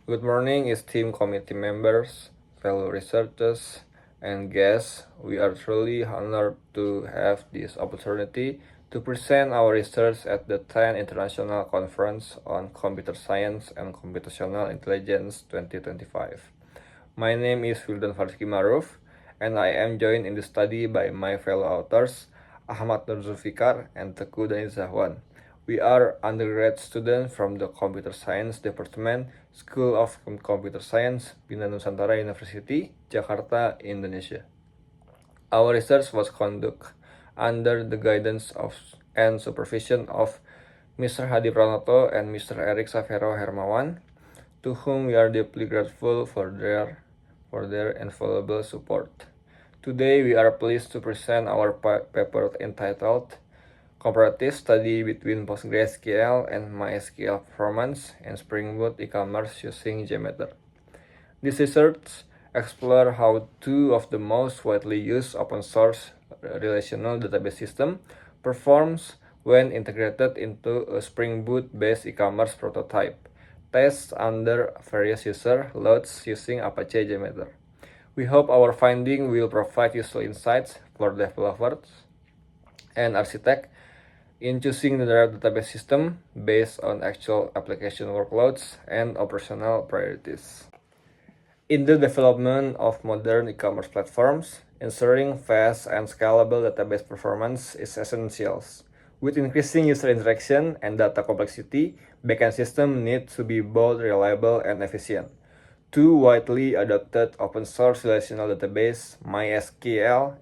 Good morning, esteemed committee members, fellow researchers, and guests. We are truly honored to have this opportunity to present our research at the 10th International Conference on Computer Science and Computational Intelligence 2025. My name is Wildan Farzki Maruf, and I am joined in the study by my fellow authors, Ahmad Nur Zulfikar and Teguh Dani Zahwan. We are undergrad students from the Computer Science Department, School of Computer Science, Bina Nusantara University, Jakarta, Indonesia. Our research was conducted under the guidance of and supervision of Mr. Hadi Pranoto and Mr. Eric Savero Hermawan, to whom we are deeply grateful for their invaluable support. Today, we are pleased to present our paper entitled Comparative Study between PostgreSQL and MySQL Performance in Spring Boot e-commerce using JMeter. This research explores how two of the most widely used open-source relational database system performs when integrated into a Spring Boot-based e-commerce prototype. Tests under various user loads using Apache JMeter. We hope our finding will provide useful insights for developers and architects in choosing the database system based on actual application workloads and operational priorities. In the development of modern e-commerce platforms, ensuring fast and scalable database performance is essential. With increasing user interaction and data complexity, backend systems need to be both reliable and efficient. Two widely adopted open-source relational databases, MySQL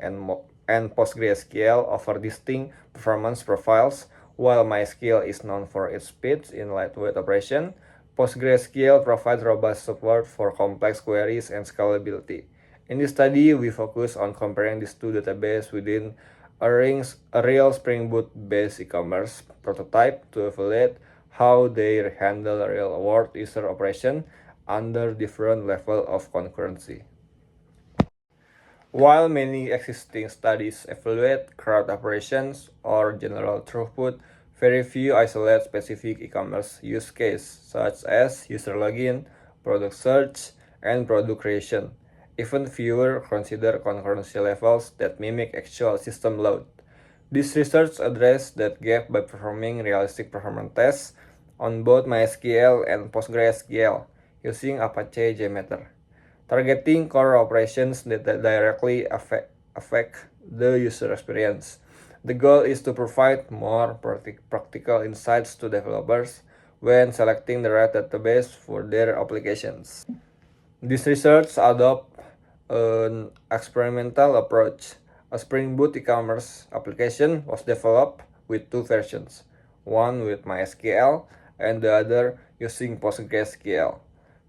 and PostgreSQL, offer distinct performance profiles. While MySQL is known for its speed in lightweight operation, PostgreSQL provides robust support for complex queries and scalability. In this study, we focus on comparing these two databases within a real Spring Boot-based e-commerce prototype to evaluate how they handle real-world user operation under different levels of concurrency. While many existing studies evaluate CRUD operations or general throughput, very few isolate specific e-commerce use cases such as user login, product search, and product creation. Even fewer consider concurrency levels that mimic actual system load. This research addressed that gap by performing realistic performance tests on both MySQL and PostgreSQL using Apache JMeter, targeting core operations that directly affect the user experience. The goal is to provide more practical insights to developers when selecting the right database for their applications. This research adopts an experimental approach. A Spring Boot e-commerce application was developed with two versions, one with MySQL and the other using PostgreSQL.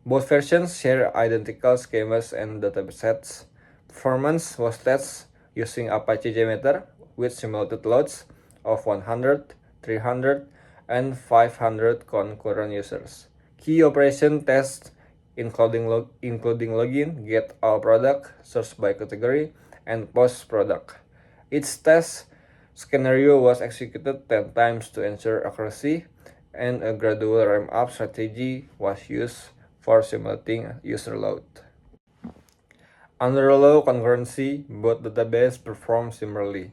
Both versions share identical schemas and datasets. Performance was tested using Apache JMeter with simulated loads of 100, 300, and 500 concurrent users. Key operation tests including login, get all product, search by category, and post product. Each test scenario was executed 10 times to ensure accuracy, and a gradual ramp-up strategy was used for simulating user load. Under low concurrency, both databases perform similarly,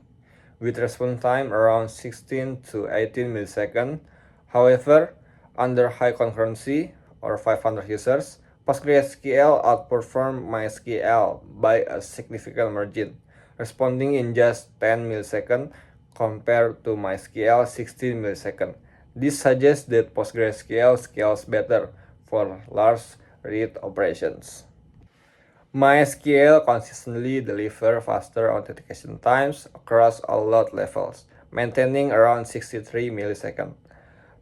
with response time around 16 to 18 milliseconds. However, under high concurrency, or 500 users, PostgreSQL outperformed MySQL by a significant margin, responding in just 10 milliseconds compared to MySQL 16 milliseconds. This suggests that PostgreSQL scales better for large read operations. MySQL consistently delivers faster authentication times across all load levels, maintaining around 63 milliseconds.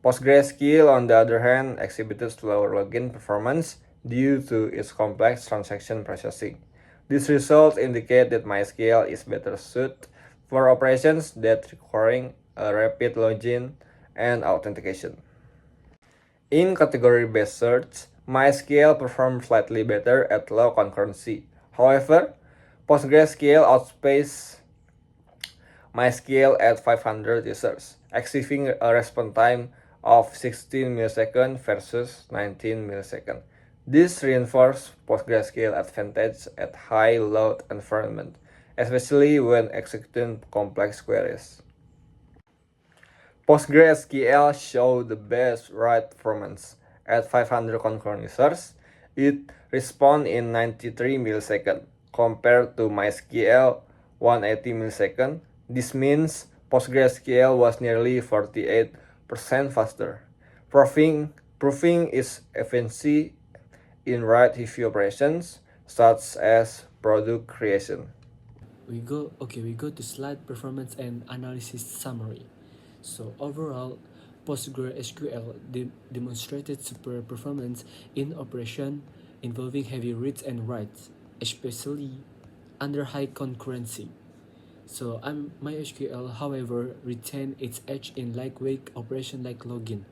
PostgreSQL, on the other hand, exhibited slower login performance due to its complex transaction processing. These results indicate that MySQL is better suited for operations that requiring a rapid login and authentication. In category-based search, MySQL performed slightly better at low concurrency. However, PostgreSQL outpaced MySQL at 500 users, achieving a response time of 16 milliseconds versus 19 milliseconds. This reinforces PostgreSQL advantage at high load environment, especially when executing complex queries. PostgreSQL showed the best write performance. At 500 concurrent users, it responds in 93 milliseconds compared to MySQL 180 milliseconds. This means PostgreSQL was nearly 48% faster, proving its efficiency in write heavy operations such as product creation. We go to slide performance and analysis summary. So overall, PostgreSQL demonstrated superior performance in operation involving heavy reads and writes, especially under high concurrency. So MySQL, however, retained its edge in lightweight operation like login.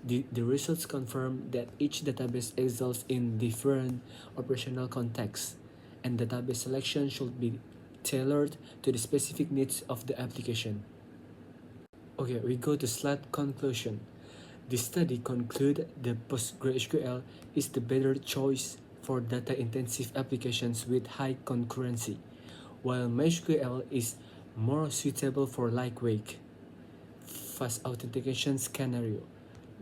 The results confirm that each database excels in different operational contexts, and database selection should be tailored to the specific needs of the application. Okay, we go to slide conclusion. The study concluded that PostgreSQL is the better choice for data-intensive applications with high concurrency, while MySQL is more suitable for lightweight, fast authentication scenario.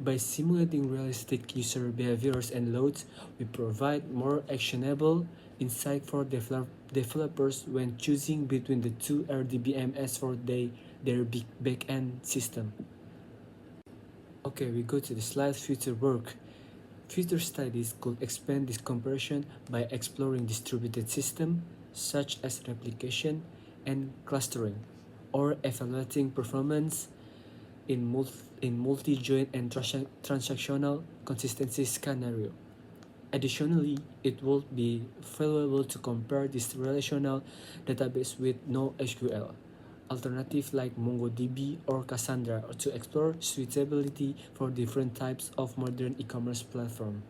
By simulating realistic user behaviors and loads, we provide more actionable insight for developers when choosing between the two RDBMS for their big backend system. Okay, we go to the slide future work. Future studies could expand this comparison by exploring distributed systems such as replication and clustering, or evaluating performance in multi-join and transactional consistency scenario. Additionally, it would be valuable to compare this relational database with NoSQL alternatives like MongoDB or Cassandra to explore suitability for different types of modern e-commerce platform.